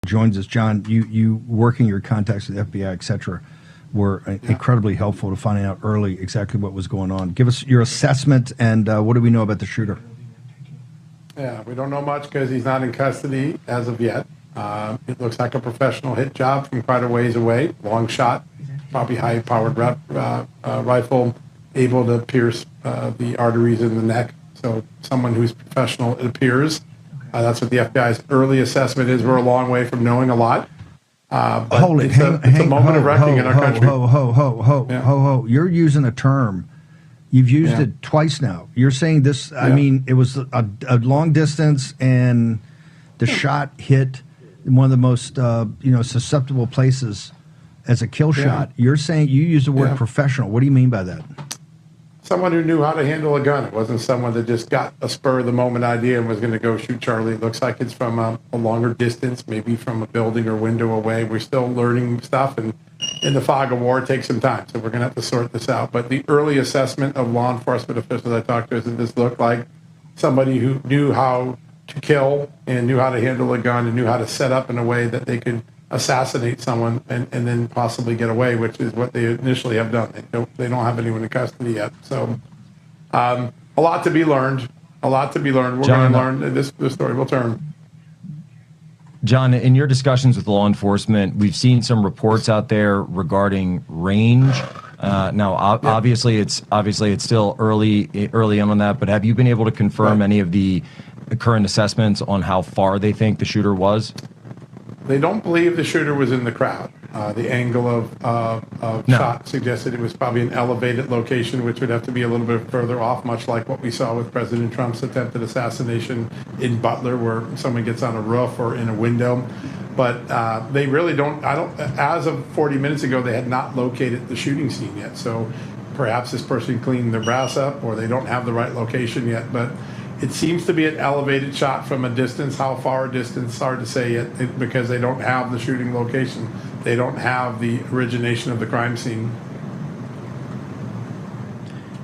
joins us. John, you working your contacts with the FBI, et cetera, were incredibly helpful to finding out early exactly what was going on. Give us your assessment, and what do we know about the shooter? Yeah, we don't know much because he's not in custody as of yet. It looks like a professional hit job from quite a ways away. Long shot, probably high-powered rifle, able to pierce the arteries in the neck. So someone who's professional, it appears. That's what the FBI's early assessment is. We're a long way from knowing a lot. But it's a moment of reckoning in our country. You're using a term. You've used it twice now. You're saying this, I mean, it was a long distance and the shot hit one of the most, susceptible places as a kill shot. You're saying you use the word professional. What do you mean by that? Someone who knew how to handle a gun. It wasn't someone that just got a spur-of-the-moment idea and was going to go shoot Charlie. It looks like it's from a longer distance, maybe from a building or window away. We're still learning stuff, and in the fog of war, it takes some time, so we're going to have to sort this out. But the early assessment of law enforcement officials I talked to is that this looked like somebody who knew how to kill and knew how to handle a gun and knew how to set up in a way that they could assassinate someone and then possibly get away, which is what they initially have done. They don't have anyone in custody yet. So a lot to be learned. A lot to be learned. We're going to learn. This story will turn. John, in your discussions with law enforcement, we've seen some reports out there regarding range. Obviously, it's still early in on that. But have you been able to confirm any of the current assessments on how far they think the shooter was? They don't believe the shooter was in the crowd. The angle of shot suggested it was probably an elevated location, which would have to be a little bit further off, much like what we saw with President Trump's attempted assassination in Butler, where someone gets on a roof or in a window. But they really don't, as of 40 minutes ago, they had not located the shooting scene yet. So perhaps this person cleaned their brass up, or they don't have the right location yet. But it seems to be an elevated shot from a distance. How far a distance, hard to say yet, because they don't have the shooting location. They don't have the origination of the crime scene.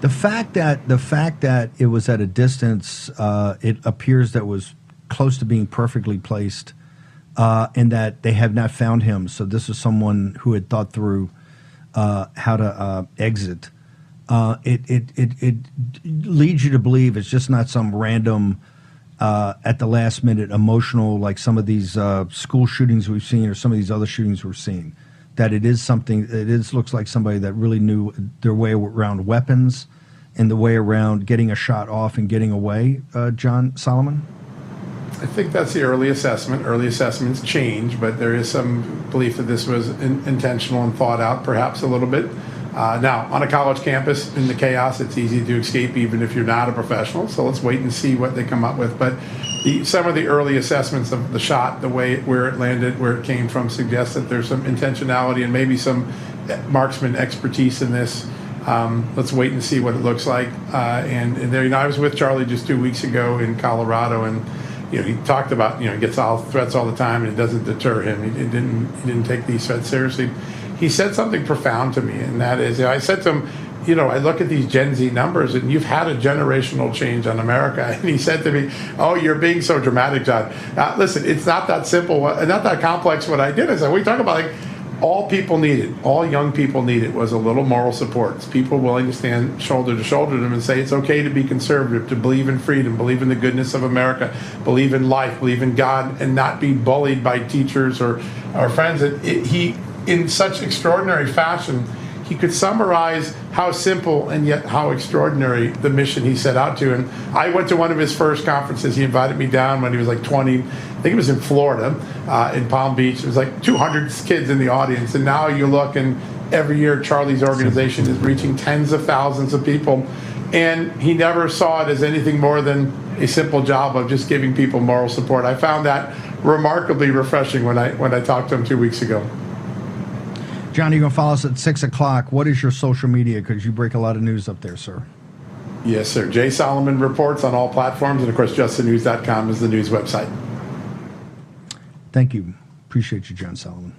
The fact that it was at a distance, it appears that was close to being perfectly placed, and that they have not found him. So this is someone who had thought through how to exit. It leads you to believe it's just not some random, at the last minute, emotional, like some of these school shootings we've seen or some of these other shootings we're seeing. That it is something, looks like somebody that really knew their way around weapons and the way around getting a shot off and getting away, John Solomon? I think that's the early assessment. Early assessments change, but there is some belief that this was intentional and thought out, perhaps a little bit. Now, on a college campus, in the chaos, it's easy to escape even if you're not a professional. So let's wait and see what they come up with. But some of the early assessments of the shot, where it landed, where it came from, suggest that there's some intentionality and maybe some marksman expertise in this. Let's wait and see what it looks like. And there, I was with Charlie just 2 weeks ago in Colorado, and he talked about he gets all threats all the time, and it doesn't deter him. He didn't take these threats seriously. He said something profound to me, and that is, I said to him, I look at these Gen Z numbers, and you've had a generational change on America. And he said to me, "Oh, you're being so dramatic, John. Listen, it's not that simple, not that complex." What I did is, we talk about all people needed, all young people needed was a little moral support. It's people willing to stand shoulder to shoulder to them and say it's okay to be conservative, to believe in freedom, believe in the goodness of America, believe in life, believe in God, and not be bullied by teachers or friends. And he, in such extraordinary fashion, he could summarize how simple and yet how extraordinary the mission he set out to. And I went to one of his first conferences. He invited me down when he was like 20. I think it was in Florida, in Palm Beach. It was like 200 kids in the audience. And now you look, and every year Charlie's organization is reaching tens of thousands of people. And he never saw it as anything more than a simple job of just giving people moral support. I found that remarkably refreshing when I talked to him 2 weeks ago. John, you're going to follow us at 6 o'clock. What is your social media? Because you break a lot of news up there, sir. Yes, sir. Jay Solomon Reports on all platforms. And, of course, justthenews.com is the news website. Thank you. Appreciate you, John Solomon.